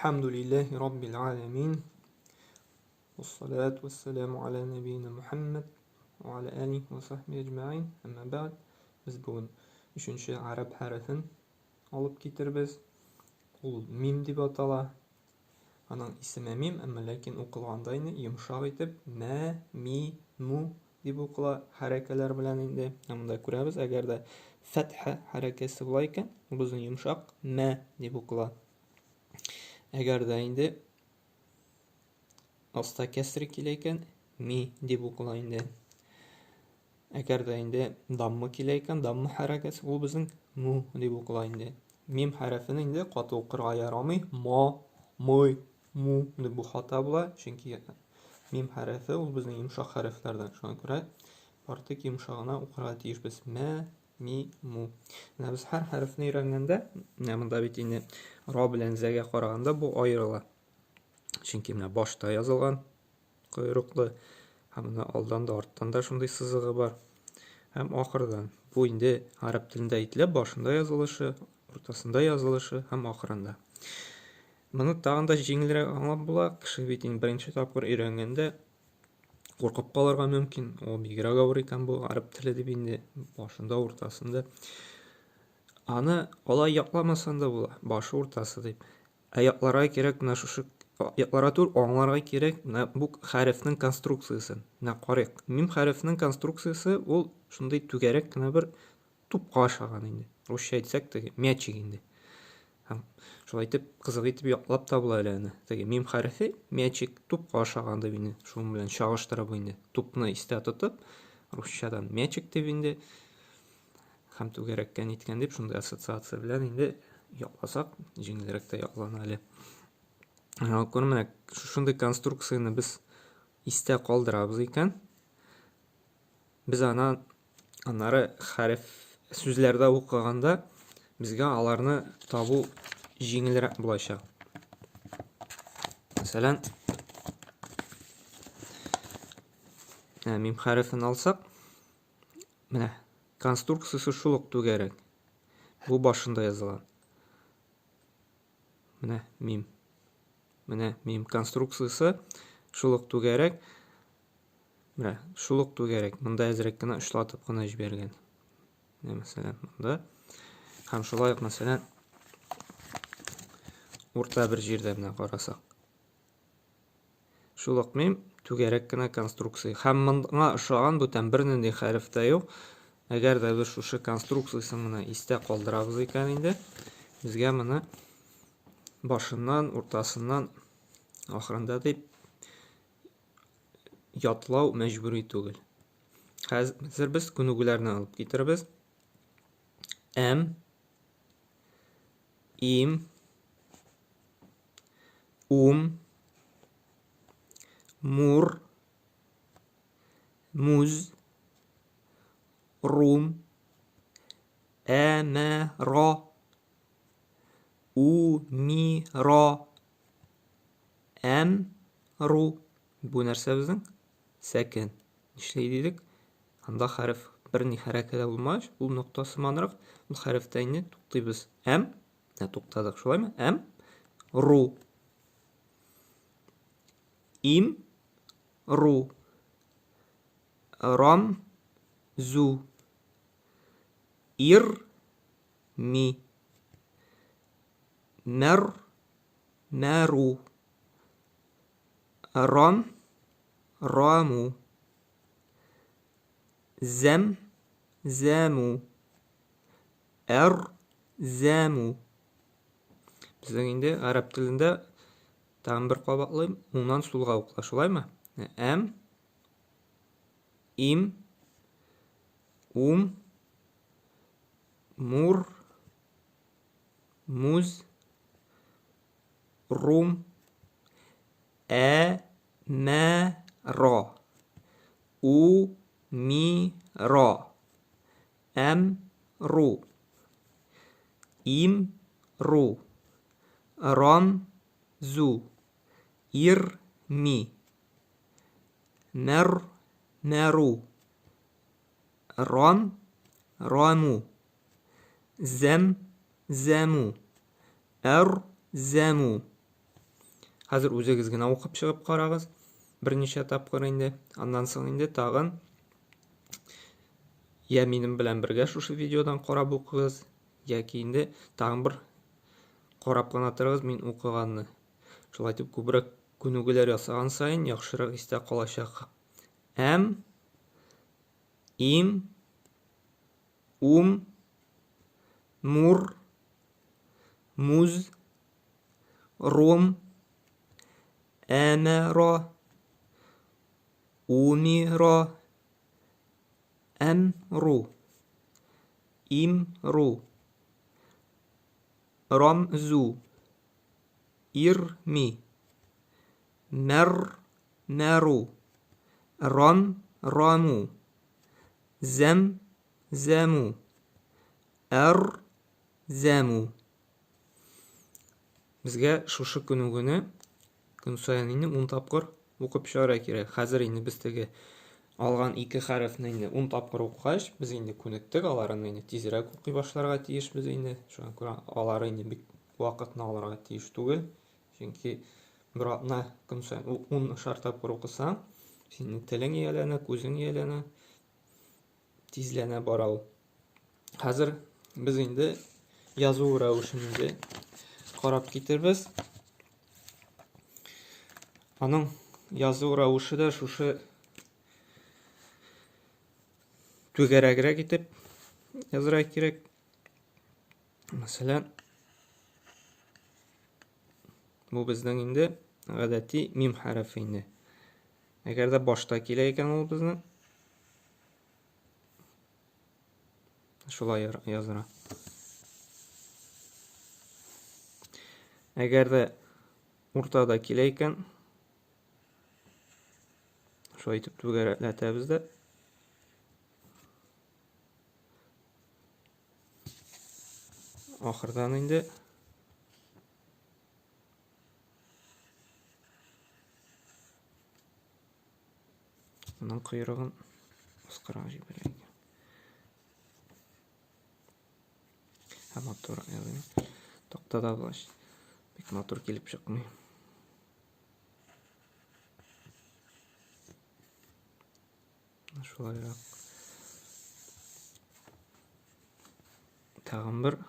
الحمد لله رب العالمين والصلاة والسلام على نبينا محمد وعلى آله وصحبه أجمعين. أما بعد, biz bugun 3-arab harfin olib ketiribіз. Ул мим дип атала. Аның исеме мим, әмма ләкин укылганда инде йомшак итеп мә, ми, му дип укыла хәрәкәләр белән инде. Монда күрәбез, әгәр дә фәтха хәрәкәсе була икән, ул безнең йомшак мә дип укыла. Әгәр дә инде аста кәсри килә икән, ми дип укыла инде. Әгәр дә инде даммы килә икән, даммы хәрәкәсе, ул безнең му дип укыла инде. Мим хәрәфен инде каты укырга ярамый. Ма, мой, му дип бу хата була, чөнки мим хәрәфе ул безнең йомшак хәрефләрдән. Шуңа күрә артык йомшагына укырга тиешбез. Мә, ми, му. Менә без һәр хәрефне өйрәнгәндә, монда бит инде ра белән зәгә караганда бу аерыла. Чөнки менә башта язылган койрыклы, һәм менә алдан да арттан да шундый сызыгы бар. Һәм ахырдан бу инде гарәп телендә әйтелә, башында язылышы, уртасында язылышы һәм ахырында. Моны тагын да җиңелрәк аңлап була. Кеше бит инде беренче тапкыр өйрәнгәндә куркып калырга мөмкин. Ул бигрәк авыр икән бу гарәп теле дип инде башында, уртасында. Аны алай якламасан да була, башы уртасы дип. Якларга кирәк менә шушы якларга түр, аңларга кирәк менә бу хәрефнең конструкциясын. Менә карыйк. Мим хәрефнең конструкциясы ул шундый түгәрәк кенә бер тупка охшаган инде. Русча әйтсәк, теге мячик инде. Һәм шулай итеп кызык итеп яклап та була әле аны. Теге мим хәрефе мячик тупка охшаган дип инде. Шуның белән чагыштырып инде. Тупны истә тотып, русчадан мячик дип инде һәм түгәрәккә ниткән дип шундый ассоциация белән инде якласак, җиңелрәк тә яклана әле. Күрмәк, шундый конструкцияны без истә калдырабыз икән. Без аннары хәреф сүзләрдә укыганда безгә аларны табу җиңелрәк булачак. Мәсәлән, мим хәрефен алсак, менә конструкциясы шул ук түгәрәк. Бу башында язылган. Менә мим. Менә мим конструкциясы шул ук түгәрәк. Менә шул ук түгәрәк. Монда әзрәк кенә очлатып кына җибәргән. Мәсәлән, монда. Һәм шулай ук, мәсәлән, урта бер җирдә менә карасак. Шул ук мим түгәрәк кенә конструкция. Һәм монда охшаган бүтән бернинди хәреф тә юк. Әгәр дә без шушы конструкциясын менә истә калдырабыз икән инде, безгә моны башыннан, уртасыннан, ахырында дип ятлау мәҗбүри түгел. Хәзер без күнегүләрне алып китербез. Әм, им, мур, муз, рум, ра, мира, ру. Бу нәрсә безнең? Сәкен. Нишләй дидек? Анда хәреф берни хәрәкәтә булмагач, ул ноктасыманрак, ул хәрефтә инде туктыйбыз. Әм, туктадык, шулаймы? Әм, ру. Им, ру. Рам, зу. Ир, ми. Мәр, мәру. Рам, раму. Зәм, зәму. Әр, зәму. Безнең инде гарәп телендә тагын бер кабатлы уңнан сулга укыла, шулаймы? Әм, им, мур, муз, рум, мәра, мира, ру, им, ру, рам, зу, ир, ми, мәр, мәру, рам, раму, зәм, зәму, әр, зәму, Хәзер үзегез генә укып чыгып карагыз. Берничә тапкыр инде. Аннан соң инде тагын я минем белән бергә шушы видеодан карап укыгыз, яки инде тагын бер карап кына торыгыз мин укыганны. Шулай итеп күбрәк күнегүләр ясаган саен яхшырак истә калачак. Әм, им, мур, муз, ром, әмәра, умира, әмру, имру, рамзу, ирми, мәру, раму, зәму, зәму. Безгә шушы күнегүне көн саен инде 10 тапкыр укып чыгарга кирәк. Хәзер инде без теге алган 2 хәрефне инде 10 тапкыр укыгач, без инде күнектек, аларны инде тизрәк укый башларга тиешбез инде. Шуңа күрә алары инде бик вакытны алырга тиеш түгел. Чөнки бер атна көн саен 10 шар тапкыр укысаң, синең телең ияләнә, күзең ияләнә, тизләнә бара ул. Хәзер без инде язу рәвешендә карап китербез. Аның язу рәвеше дә шушы түгәрәгрәк итеп язырга кирәк. Мәсәлән, бу безнең инде гадәти мим хәрефе инде. Әгәр дә башта килә икән ул безнең, шулай языра. Әгәр дә уртада килә икән, шулай итеп түгәрәкләтәбез дә. Ахырдан инде аның койрыгын аскарак җибәрә икән. Һәм матур языйм. Тактада булач. Бик матур килеп чыкмый. Шулайрак. Тагын бер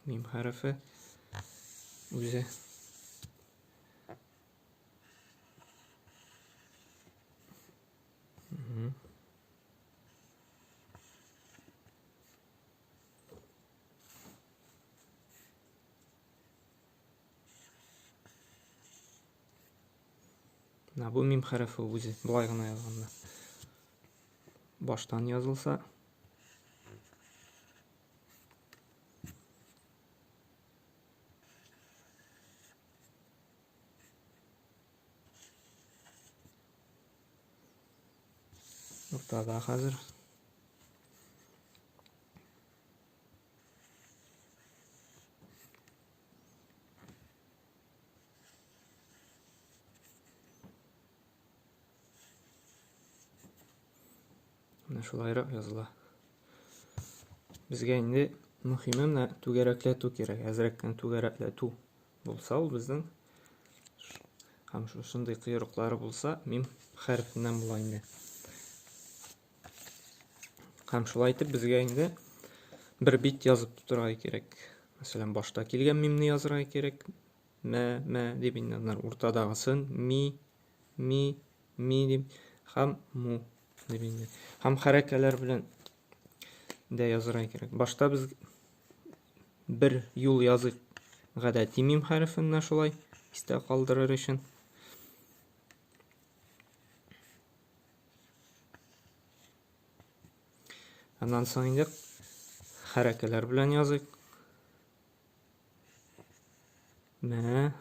мим хәрефе үзе. Бу мим хәрефе үзе. Болай гына язганда. Баштан язылса, уртада хәзер шулайрак языла. Безгә инде мөһиме менә түгәрәкләтү кирәк. Әзрәк кенә түгәрәкләтү булса, ул безнең һәм шундый койрыклары булса, мим хәрефеннән була инде. Һәм шулай итеп безгә инде бер бит язып тотырга кирәк. Мәсәлән, башта килгән мимне язырга кирәк. Мә дип инде уртадагысын ми дип һәм му дип инде. Һәм хәрәкәләр белән дә язырга кирәк. Башта без бер юл язык гадәти мим хәрефенә шулай истә калдырыр өчен. Аннан соң инде хәрәкәләр белән язык. Мә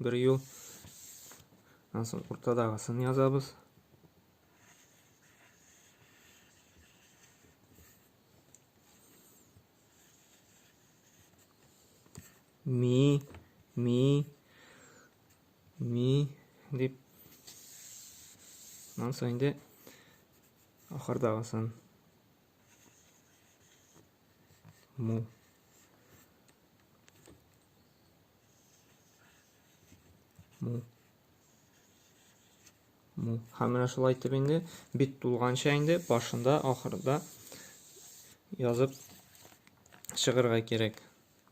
бер юл. Аннан соң уртадагысын язабыз. Ми дип. Аннан соң инде ахырдагысын му. Му. Му. Һәм менә шулай итеп инде бит тулганча инде башында, ахырда язып чыгырга кирәк.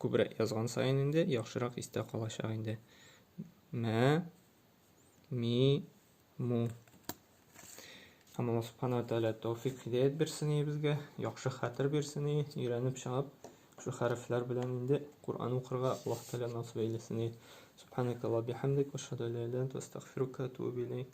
Күбрәк язган сайын инде яхшырак истә калачак инде. Мә, ми, му. Һәм Алла Субхана ва Тәгалә тәүфик һидаят бирсен безгә, яхшы хәтер бирсен, өйрәнеп чыгып, шу хәрефләр белән инде Куръан укырга Аллаһ Тәгалә насыйп әйләсен. Субханакалла бихамдик ва ашһаду ан ла илаха илля анта астагфирука ва атубу илейк.